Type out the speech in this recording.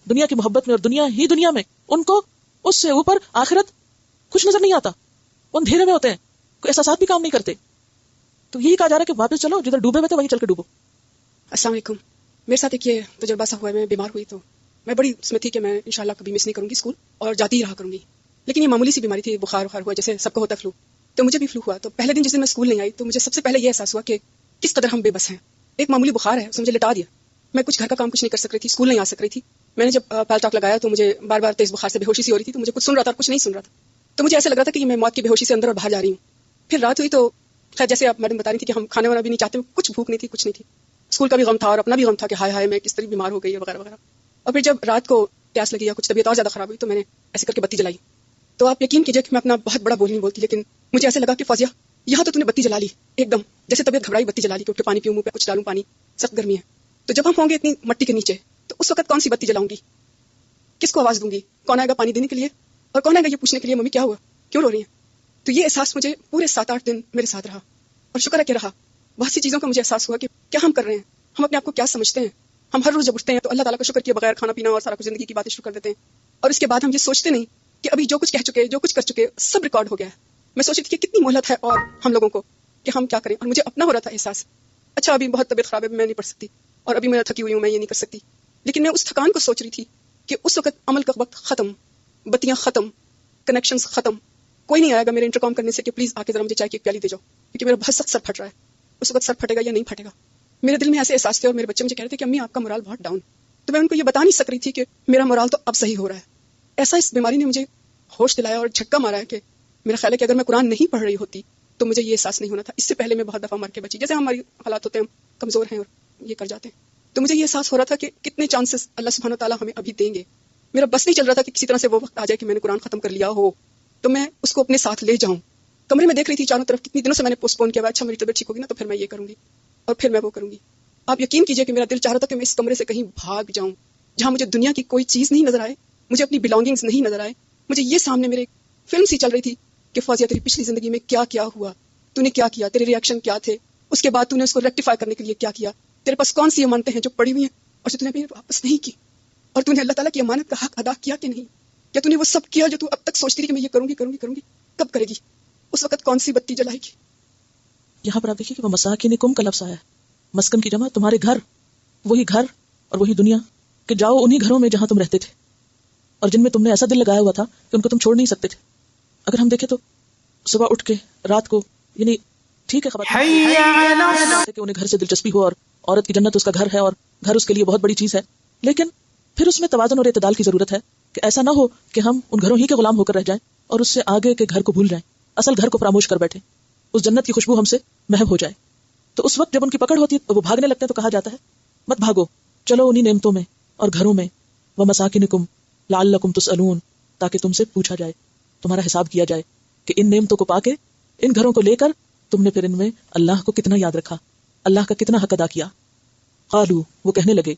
دنیا کی محبت میں اور دنیا میں ان کو اس سے اوپر آخرت کچھ نظر نہیں آتا. ان اندھیرے میں ہوتے ہیں, کوئی احساسات بھی کام نہیں کرتے. تو یہی کہا جا رہا ہے کہ واپس چلو, جدھر ڈوبے ہوئے تھے وہیں چل کے ڈوبو. السلام علیکم. میرے ساتھ ایک یہ تجربہ سا ہوا ہے. میں بیمار ہوئی تو میں بڑی اس میں تھی کہ میں انشاءاللہ کبھی مس نہیں کروں گی اسکول اور جاتی ہی رہا کروں گی. لیکن یہ معمولی سی بیماری تھی, بخار ہوا جیسے سب کو ہوتا ہے فلو, تو مجھے بھی فلو ہوا. تو پہلے دن جس دن میں اسکول نہیں آئی تو مجھے سب سے پہلے یہ احساس ہوا کہ کس قدر ہم بے بس ہیں. ایک معمولی بخار ہے, اس نے مجھے لٹا دیا. میں کچھ گھر کا کام کچھ نہیں کر سک رہی تھی, اسکول نہیں آ سک رہی تھی. میں نے جب پال ٹاک لگایا تو مجھے بار بار تیز بخار سے بے ہوشی سی ہو رہی تھی. تو مجھے کچھ سن رہا تھا اور کچھ نہیں سن رہا تھا. تو مجھے ایسا لگ رہا تھا کہ میں موت کی بے ہوشی سے اندر اور باہر جا رہی ہوں. پھر رات ہوئی تو خیر جیسے آپ میڈم بتا رہی تھی کہ ہم کھانے وانا بھی نہیں چاہتے, کچھ بھوک نہیں تھی, کچھ نہیں تھی. اسکول کا بھی غم تھا اور اپنا بھی غم تھا کہ ہائے ہائے میں کس طرح بیمار ہو گئی ہے وغیرہ وغیرہ. اور پھر جب رات کو پیاس لگی یا کچھ طبیعت اور زیادہ خراب ہوئی تو میں نے ایسے کر کے بتی جلائی. تو آپ یقین کیجئے کہ میں اپنا بہت بڑا بول نہیں بولتی, لیکن مجھے ایسے لگا کہ فوزیہ یہاں تو نے بتی جلا لی ایک دم, جیسے طبیعت گھبرائی, بتی جلا لی کہ اٹھ کے پانی پیوں, منہ پہ کچھ ڈالوں پانی, سخت گرمی ہے. تو جب ہم ہوں گے اتنی مٹی کے نیچے تو اس وقت کون سی بتی جلاؤں گی, کس کو آواز دوں گی, کون آئے گا پانی دینے کے لیے, اور کون آئے گا یہ پوچھنے کے لیے ممی کیا ہوا, کیوں رو رہی ہیں. تو یہ احساس مجھے پورے 7-8 دن میرے ساتھ رہا, اور شکر ہے کہ رہا. بہت سی چیزوں کا مجھے احساس ہوا کہ کیا ہم کر رہے ہیں, ہم اپنے آپ کو کیا سمجھتے ہیں. ہم ہر روز جب اٹھتے ہیں تو اللہ تعالیٰ کا شکر کیے بغیر کھانا پینا اور سارا کچھ زندگی کی باتیں شروع کر دیتے ہیں, اور اس کے بعد ہم یہ سوچتے نہیں کہ ابھی جو کچھ کہہ چکے, جو کچھ کر چکے, سب ریکارڈ ہو گیا ہے. میں سوچ رہی تھی کہ کتنی مہلت ہے اور ہم لوگوں کو کہ ہم کیا کریں, اور مجھے اپنا ہو رہا تھا احساس, اچھا ابھی بہت طبیعت خراب ہے, میں نہیں پڑھ سکتی, اور ابھی میں تھکی ہوئی ہوں, میں یہ نہیں کر سکتی. لیکن میں اس تھکان کو سوچ رہی تھی کہ اس وقت عمل کا وقت ختم, بتیاں ختم, کنیکشنز ختم, کوئی نہیں آئے گا میرے انٹرکام کرنے سے کہ پلیز آ کے ذرا مجھے چائے کی ایک پیالی دے جاؤ, کیونکہ میرا بہت سخت سر پھٹ رہا ہے. اس وقت سر پھٹے گا یا نہیں پھٹے گا, میرے دل میں ایسے احساس تھے, اور میرے بچے مجھے کہہ رہے تھے کہ امی آپ کا مورال بہت ڈاؤن. تو میں ان کو یہ بتا نہیں سک رہی تھی کہ میرا مورال تو اب صحیح ہو رہا ہے. ایسا اس بیماری نے مجھے ہوش دلایا اور جھٹکا مارا ہے کہ میرا خیال ہے کہ اگر میں قرآن نہیں پڑھ رہی ہوتی تو مجھے یہ احساس نہیں ہونا تھا. اس سے پہلے میں بہت دفعہ مر کے بچی, جیسے ہماری حالات ہوتے ہیں, ہم کمزور ہیں اور یہ کر جاتے ہیں. تو مجھے یہ احساس ہو رہا تھا کہ کتنے چانسز اللہ سبحانہ و تعالیٰ ہمیں ابھی دیں گے. میرا بس نہیں چل رہا تھا کہ کسی طرح سے وہ وقت آ جائے کہ میں نے قرآن ختم کر لیا ہو تو میں اس کو اپنے ساتھ لے جاؤں. کمرے میں دیکھ رہی تھی چاروں طرف, کتنی دنوں سے میں نے پوسٹ پون کیا ہوا, اچھا میری طبیعت ٹھیک ہوگی نا تو پھر میں یہ کروں گی اور پھر میں وہ کروں گی. آپ یقین کیجئے کہ میرا دل چاہ رہا تھا کہ میں اس کمرے سے کہیں بھاگ جاؤں جہاں مجھے دنیا کی کوئی چیز نہیں نظر آئے, مجھے اپنی بلانگنگز نہیں نظر آئے. مجھے یہ سامنے میرے فلم سی چل رہی تھی کہ فوزیہ تیری پچھلی زندگی میں کیا کیا ہوا, تو نے کیا کیا, تیرے ریئیکشن کیا تھے, اس کے بعد تو نے اس کو ریکٹیفائی کرنے کے لیے کیا کیا, تیرے پاس کون سی امانتیں ہیں جو پڑی ہوئی ہیں اور جو تو نے ابھی واپس نہیں کی, اور تو نے اللہ تعالیٰ کی امانت کا حق ادا کیا کہ نہیں, کیا تو نے وہ سب کیا جو تو اب تک سوچتی رہی کہ میں یہ کروں گی, کب کرے گی, اس وقت کون سی بتی جلائے گی. یہاں پر آپ دیکھیے کہ وہ مساکنکم کا لفظ آیا ہے, مسکن کی جمع, تمہارے گھر, وہی گھر اور وہی دنیا, کہ جاؤ انہی گھروں میں جہاں تم رہتے تھے اور جن میں تم نے ایسا دل لگایا ہوا تھا کہ ان کو تم چھوڑ نہیں سکتے تھے. اگر ہم دیکھیں تو صبح اٹھ کے رات کو, یعنی ٹھیک ہے خبر کہ انہیں گھر سے دلچسپی ہو اور عورت کی جنت اس کا گھر ہے اور گھر اس کے لیے بہت بڑی چیز ہے, لیکن پھر اس میں توازن اور اعتدال کی ضرورت ہے کہ ایسا نہ ہو کہ ہم ان گھروں ہی کے غلام ہو کر رہ جائیں اور اس سے آگے کے گھر کو بھول جائیں, اصل گھر کو فراموش کر بیٹھے, اس جنت کی خوشبو ہم سے محو ہو جائے. تو اس وقت جب ان کی پکڑ ہوتی ہے وہ بھاگنے لگتے ہیں تو کہا جاتا ہے مت بھاگو, چلو انہی نعمتوں میں اور گھروں میں, ومساکنکم لعلکم تسألون, تاکہ تم سے پوچھا جائے, تمہارا حساب کیا جائے کہ ان نعمتوں کو پا کے, ان گھروں کو لے کر تم نے پھر ان میں اللہ کو کتنا یاد رکھا, اللہ کا کتنا حق ادا کیا. قالوا, وہ کہنے لگے,